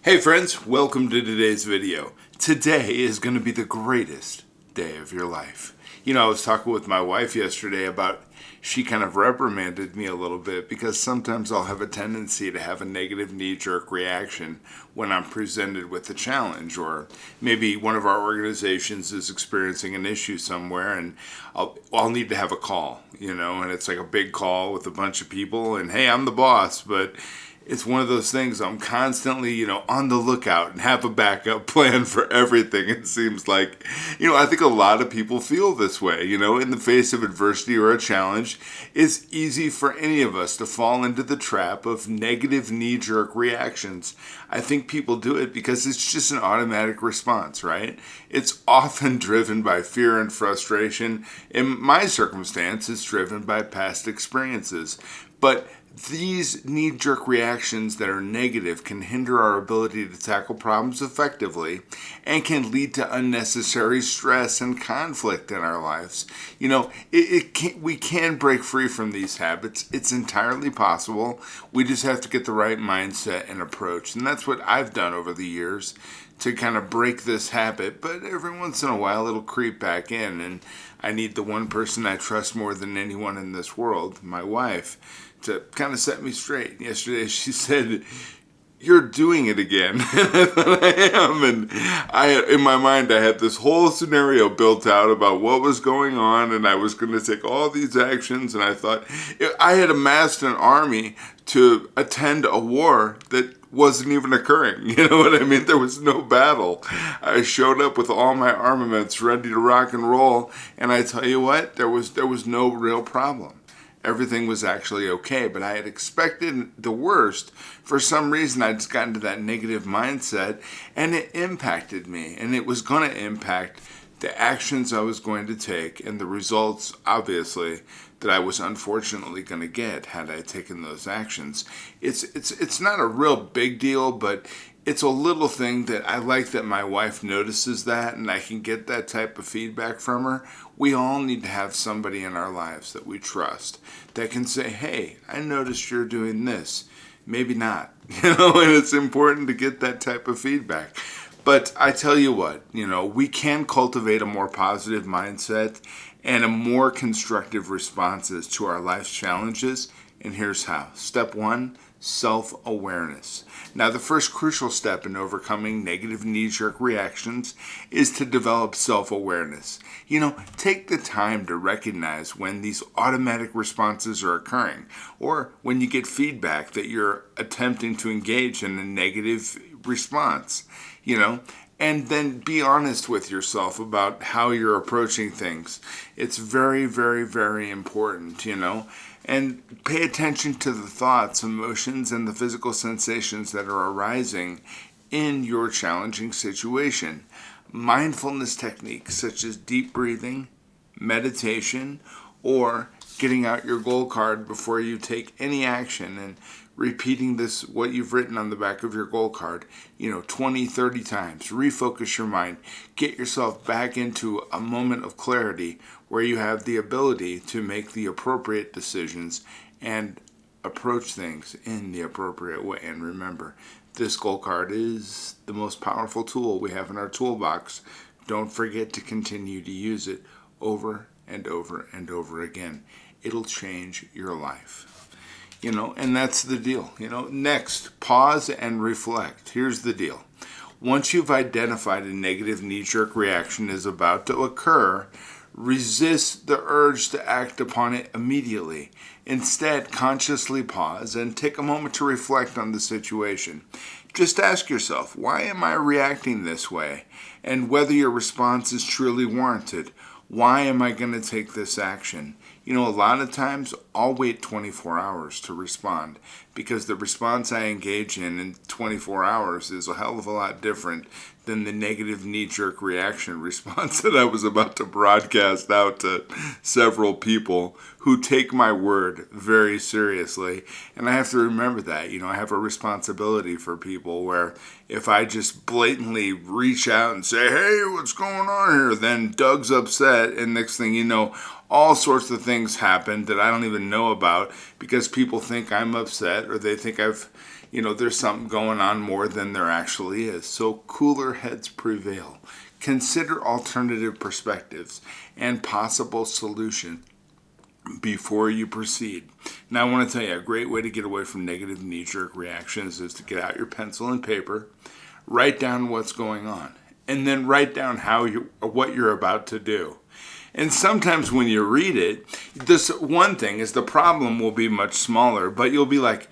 Hey friends, welcome to today's video. Today is going to be the greatest day of your life. I was talking with my wife yesterday about, she kind of reprimanded me a little bit because sometimes I'll have a tendency to have a negative knee-jerk reaction when I'm presented with a challenge, or maybe one of our organizations is experiencing an issue somewhere and I'll need to have a call, and it's like a big call with a bunch of people and hey, I'm the boss, but it's one of those things I'm constantly, on the lookout and have a backup plan for everything. It seems like, I think a lot of people feel this way, in the face of adversity or a challenge. It's easy for any of us to fall into the trap of negative knee-jerk reactions. I think people do it because it's just an automatic response, right? It's often driven by fear and frustration. In my circumstance, it's driven by past experiences. But these knee-jerk reactions that are negative can hinder our ability to tackle problems effectively and can lead to unnecessary stress and conflict in our lives. We can break free from these habits. It's entirely possible. We just have to get the right mindset and approach. And that's what I've done over the years to kind of break this habit. But every once in a while, it'll creep back in. And I need the one person I trust more than anyone in this world, my wife, to kind of set me straight. Yesterday she said, "You're doing it again." And I thought I am. And in my mind, I had this whole scenario built out about what was going on, and I was going to take all these actions. And I thought I had amassed an army to attend a war that wasn't even occurring. You know what I mean? There was no battle. I showed up with all my armaments ready to rock and roll. And I tell you what, there was no real problem. Everything was actually okay, but I had expected the worst. For some reason, I just got into that negative mindset, and it impacted me, and it was going to impact the actions I was going to take and the results, obviously, that I was unfortunately going to get had I taken those actions. It's not a real big deal, but it's a little thing that I like that my wife notices that, and I can get that type of feedback from her. We all need to have somebody in our lives that we trust that can say, "Hey, I noticed you're doing this. Maybe not." And it's important to get that type of feedback. But I tell you what, we can cultivate a more positive mindset and a more constructive responses to our life's challenges. And here's how. Step 1, self-awareness. Now, the first crucial step in overcoming negative knee-jerk reactions is to develop self-awareness. Take the time to recognize when these automatic responses are occurring, or when you get feedback that you're attempting to engage in a negative response, and then be honest with yourself about how you're approaching things. It's very, very, very important, and pay attention to the thoughts, emotions, and the physical sensations that are arising in your challenging situation. Mindfulness techniques such as deep breathing, meditation, or getting out your goal card before you take any action and repeating what you've written on the back of your goal card, 20, 30 times. Refocus your mind. Get yourself back into a moment of clarity where you have the ability to make the appropriate decisions and approach things in the appropriate way. And remember, this goal card is the most powerful tool we have in our toolbox. Don't forget to continue to use it over and over and over again. It'll change your life. And that's the deal. Next, pause and reflect. Here's the deal. Once you've identified a negative knee-jerk reaction is about to occur, resist the urge to act upon it immediately. Instead, consciously pause and take a moment to reflect on the situation. Just ask yourself, why am I reacting this way? And whether your response is truly warranted. Why am I going to take this action? A lot of times I'll wait 24 hours to respond because the response I engage in 24 hours is a hell of a lot different than the negative knee-jerk reaction response that I was about to broadcast out to several people who take my word very seriously. And I have to remember that, I have a responsibility for people where if I just blatantly reach out and say, "Hey, what's going on here?" then Doug's upset, and next thing you know, all sorts of things happen that I don't even know about because people think I'm upset or they think I've there's something going on more than there actually is. So cooler heads prevail. Consider alternative perspectives and possible solutions before you proceed. Now, I want to tell you, a great way to get away from negative knee-jerk reactions is to get out your pencil and paper, write down what's going on, and then write down what you're about to do. And sometimes when you read it, this one thing is the problem will be much smaller, but you'll be like,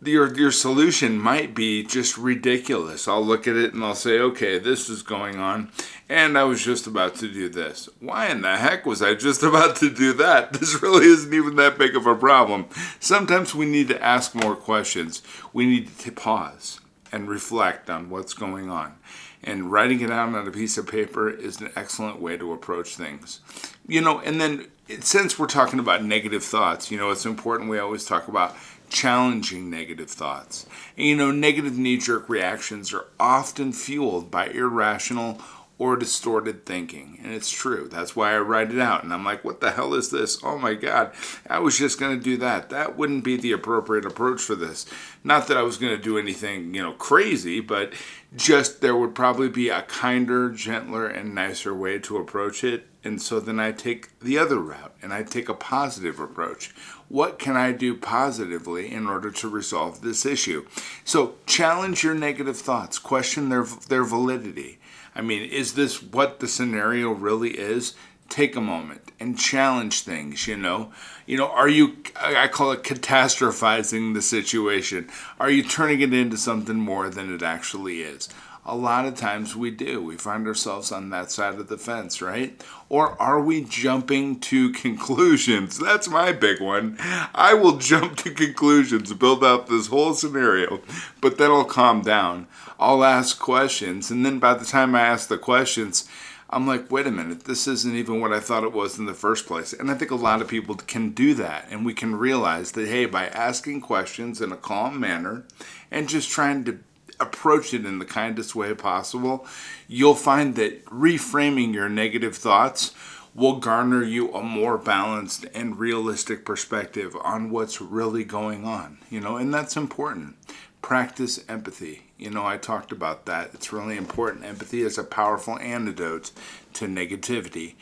your solution might be just ridiculous. I'll look at it and I'll say, okay, this is going on, and I was just about to do this. Why in the heck was I just about to do that? This really isn't even that big of a problem. Sometimes we need to ask more questions. We need to pause and reflect on what's going on. And writing it out on a piece of paper is an excellent way to approach things. And then since we're talking about negative thoughts, it's important we always talk about challenging negative thoughts. And negative knee-jerk reactions are often fueled by irrational or distorted thinking. And it's true. That's why I write it out. And I'm like, what the hell is this? Oh my God, I was just going to do that. That wouldn't be the appropriate approach for this. Not that I was going to do anything, crazy, but just there would probably be a kinder, gentler, and nicer way to approach it. And so then I take the other route and I take a positive approach. What can I do positively in order to resolve this issue? So challenge your negative thoughts. Question their validity. Is this what the scenario really is? Take a moment and challenge things, are you, I call it catastrophizing the situation. Are you turning it into something more than it actually is? A lot of times we do. We find ourselves on that side of the fence, right? Or are we jumping to conclusions? That's my big one. I will jump to conclusions, build out this whole scenario, but then I'll calm down. I'll ask questions, and then by the time I ask the questions, I'm like, wait a minute, this isn't even what I thought it was in the first place. And I think a lot of people can do that, and we can realize that, hey, by asking questions in a calm manner and just trying to approach it in the kindest way possible, you'll find that reframing your negative thoughts will garner you a more balanced and realistic perspective on what's really going on, and that's important. Practice empathy. I talked about that. It's really important. Empathy is a powerful antidote to negativity.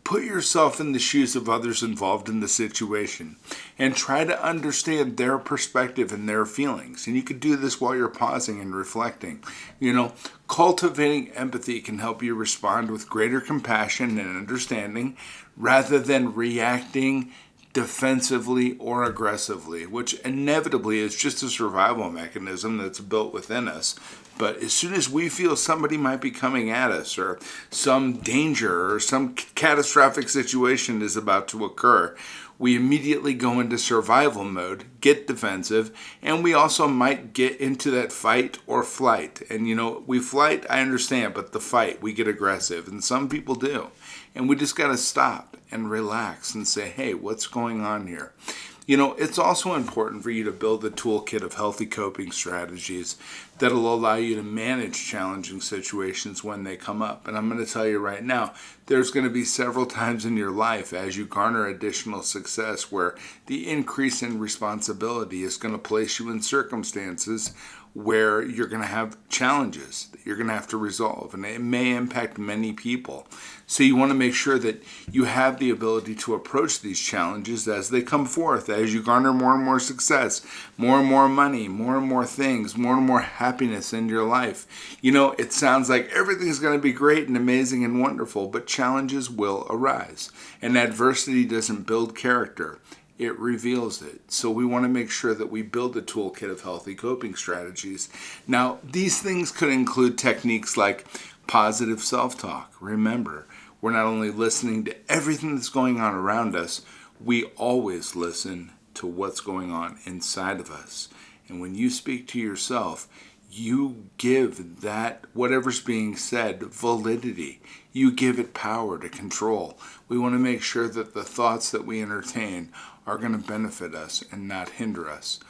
Put yourself in the shoes of others involved in the situation and try to understand their perspective and their feelings. And you can do this while you're pausing and reflecting. Cultivating empathy can help you respond with greater compassion and understanding rather than reacting defensively or aggressively, which inevitably is just a survival mechanism that's built within us. But as soon as we feel somebody might be coming at us, or some danger or some catastrophic situation is about to occur, we immediately go into survival mode, get defensive, and we also might get into that fight or flight. And we flight, I understand, but the fight, we get aggressive, and some people do. And we just got to stop and relax and say, hey, what's going on here? It's also important for you to build a toolkit of healthy coping strategies that'll allow you to manage challenging situations when they come up. And I'm going to tell you right now, there's going to be several times in your life as you garner additional success where the increase in responsibility is going to place you in circumstances where you're going to have challenges that you're going to have to resolve, and it may impact many people. So you want to make sure that you have the ability to approach these challenges as they come forth, as you garner more and more success, more and more money, more and more things, more and more happiness in your life. It sounds like everything's going to be great and amazing and wonderful, but challenges will arise, and adversity doesn't build character. It reveals it. So we want to make sure that we build a toolkit of healthy coping strategies. Now, these things could include techniques like positive self-talk. Remember, we're not only listening to everything that's going on around us, we always listen to what's going on inside of us. And when you speak to yourself, you give that, whatever's being said, validity. You give it power to control. We want to make sure that the thoughts that we entertain are going to benefit us and not hinder us.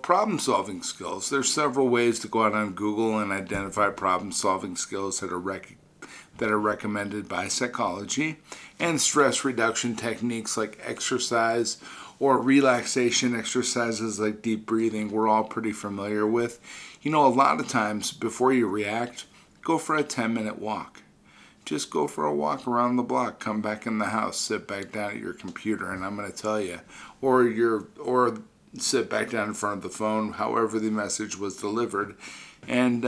Problem-solving skills. There's several ways to go out on Google and identify problem-solving skills that are recommended by psychology, and stress reduction techniques like exercise or relaxation exercises like deep breathing we're all pretty familiar with. A lot of times before you react, go for a 10-minute walk. Just go for a walk around the block, come back in the house, sit back down at your computer, and I'm going to tell you, or sit back down in front of the phone, however the message was delivered, and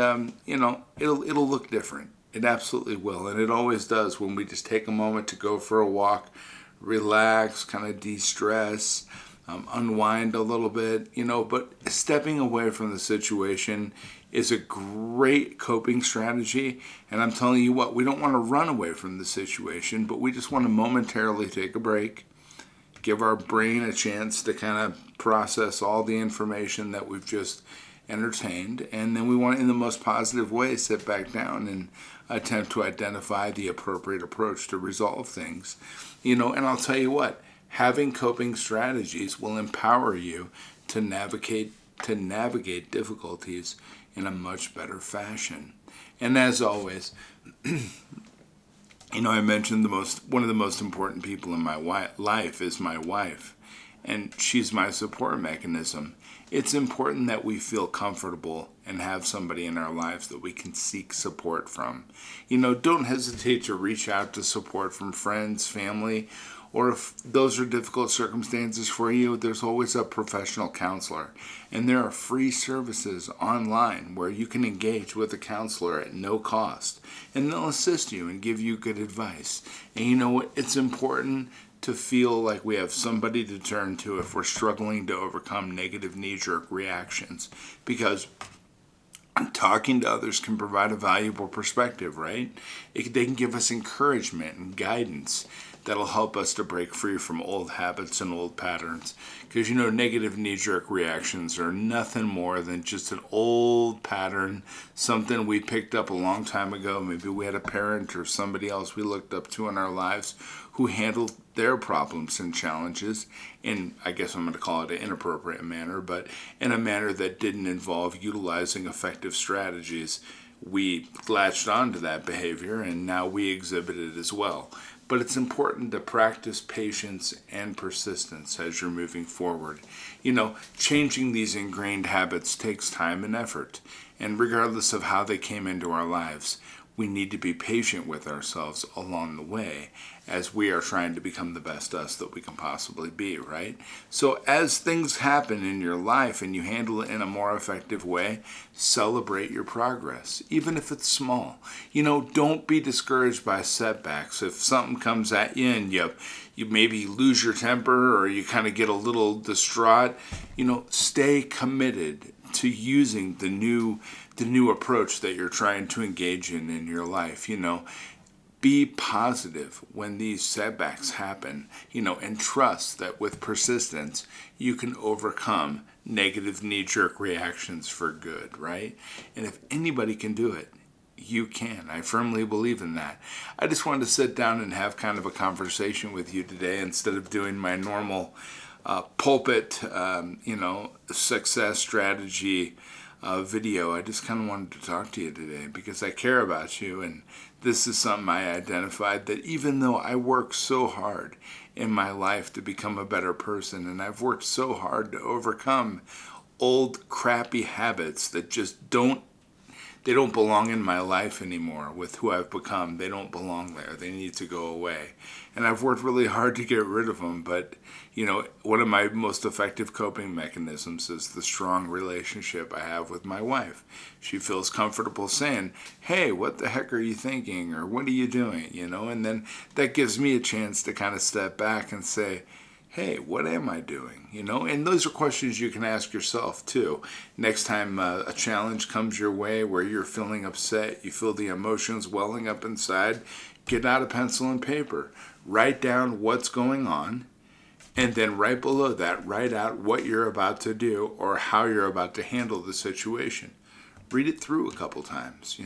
it'll look different. It absolutely will, and it always does when we just take a moment to go for a walk, relax, kind of de-stress, unwind a little bit, but stepping away from the situation is a great coping strategy. And I'm telling you what, we don't want to run away from the situation, but we just want to momentarily take a break, give our brain a chance to kind of process all the information that we've just entertained. And then we want, in the most positive way, sit back down and attempt to identify the appropriate approach to resolve things. And I'll tell you what, having coping strategies will empower you to navigate difficulties in a much better fashion. And as always, I mentioned one of the most important people in my life is my wife, and she's my support mechanism. It's important that we feel comfortable and have somebody in our lives that we can seek support from. Don't hesitate to reach out to support from friends, family, or if those are difficult circumstances for you, there's always a professional counselor. And there are free services online where you can engage with a counselor at no cost. And they'll assist you and give you good advice. And you know what? It's important to feel like we have somebody to turn to if we're struggling to overcome negative knee-jerk reactions. Because talking to others can provide a valuable perspective, right? They can give us encouragement and guidance that'll help us to break free from old habits and old patterns. Because negative knee-jerk reactions are nothing more than just an old pattern, something we picked up a long time ago. Maybe we had a parent or somebody else we looked up to in our lives who handled their problems and challenges in, I guess I'm going to call it an inappropriate manner, but in a manner that didn't involve utilizing effective strategies. We latched onto that behavior and now we exhibit it as well. But it's important to practice patience and persistence as you're moving forward. Changing these ingrained habits takes time and effort. And regardless of how they came into our lives, we need to be patient with ourselves along the way as we are trying to become the best us that we can possibly be, right? So as things happen in your life and you handle it in a more effective way, celebrate your progress, even if it's small. Don't be discouraged by setbacks. If something comes at you and you maybe lose your temper or you kind of get a little distraught, stay committed to using the new approach that you're trying to engage in your life. Be positive when these setbacks happen, and trust that with persistence, you can overcome negative knee-jerk reactions for good, right? And if anybody can do it, you can. I firmly believe in that. I just wanted to sit down and have kind of a conversation with you today instead of doing my normal pulpit, success strategy video. I just kind of wanted to talk to you today because I care about you, and this is something I identified that even though I work so hard in my life to become a better person, and I've worked so hard to overcome old crappy habits that just don't belong in my life anymore with who I've become. They don't belong there. They need to go away. And I've worked really hard to get rid of them, but one of my most effective coping mechanisms is the strong relationship I have with my wife. She feels comfortable saying, hey, what the heck are you thinking? Or what are you doing? And then that gives me a chance to kind of step back and say, hey, what am I doing? And those are questions you can ask yourself too. Next time a challenge comes your way where you're feeling upset, you feel the emotions welling up inside, get out a pencil and paper, write down what's going on, and then right below that, write out what you're about to do or how you're about to handle the situation. Read it through a couple times,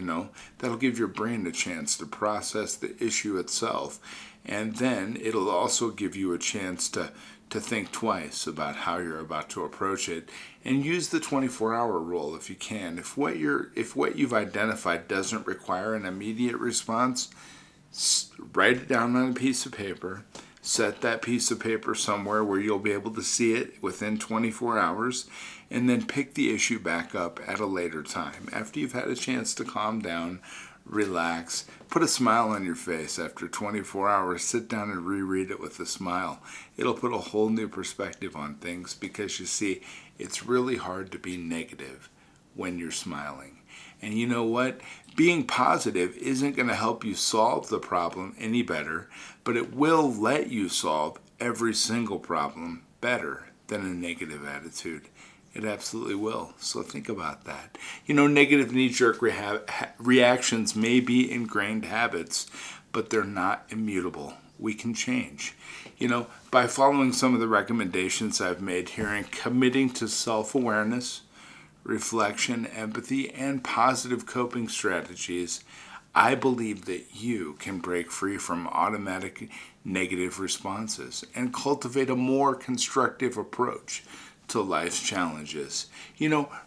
That'll give your brain a chance to process the issue itself. And then it'll also give you a chance to think twice about how you're about to approach it. And use the 24-hour rule if you can. If what you've identified doesn't require an immediate response, write it down on a piece of paper, Set that piece of paper somewhere where you'll be able to see it within 24 hours, and then pick the issue back up at a later time. After you've had a chance to calm down, relax, put a smile on your face. After 24 hours, sit down and reread it with a smile. It'll put a whole new perspective on things, because you see, it's really hard to be negative when you're smiling. And you know what? Being positive isn't going to help you solve the problem any better, but it will let you solve every single problem better than a negative attitude. It absolutely will. So think about that. Negative knee-jerk reactions may be ingrained habits, but they're not immutable. We can change. By following some of the recommendations I've made here and committing to self-awareness, reflection, empathy, and positive coping strategies, I believe that you can break free from automatic negative responses and cultivate a more constructive approach to life's challenges.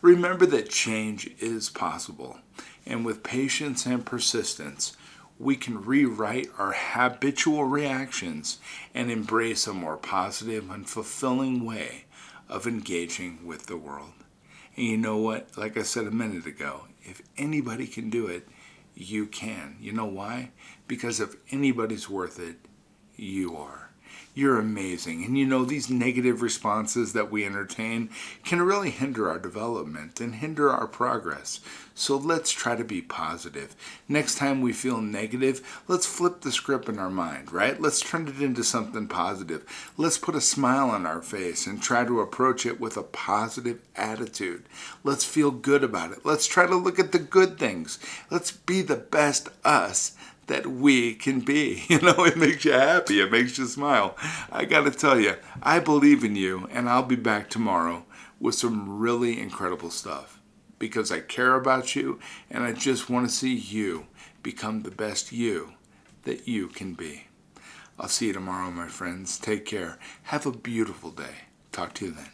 Remember that change is possible, and with patience and persistence, we can rewrite our habitual reactions and embrace a more positive and fulfilling way of engaging with the world. And you know what? Like I said a minute ago, if anybody can do it, you can. You know why? Because if anybody's worth it, you are. You're amazing. And these negative responses that we entertain can really hinder our development and hinder our progress. So let's try to be positive. Next time we feel negative, let's flip the script in our mind, right? Let's turn it into something positive. Let's put a smile on our face and try to approach it with a positive attitude. Let's feel good about it. Let's try to look at the good things. Let's be the best us that we can be. It makes you happy. It makes you smile. I got to tell you, I believe in you, and I'll be back tomorrow with some really incredible stuff, because I care about you, and I just want to see you become the best you that you can be. I'll see you tomorrow, my friends. Take care. Have a beautiful day. Talk to you then.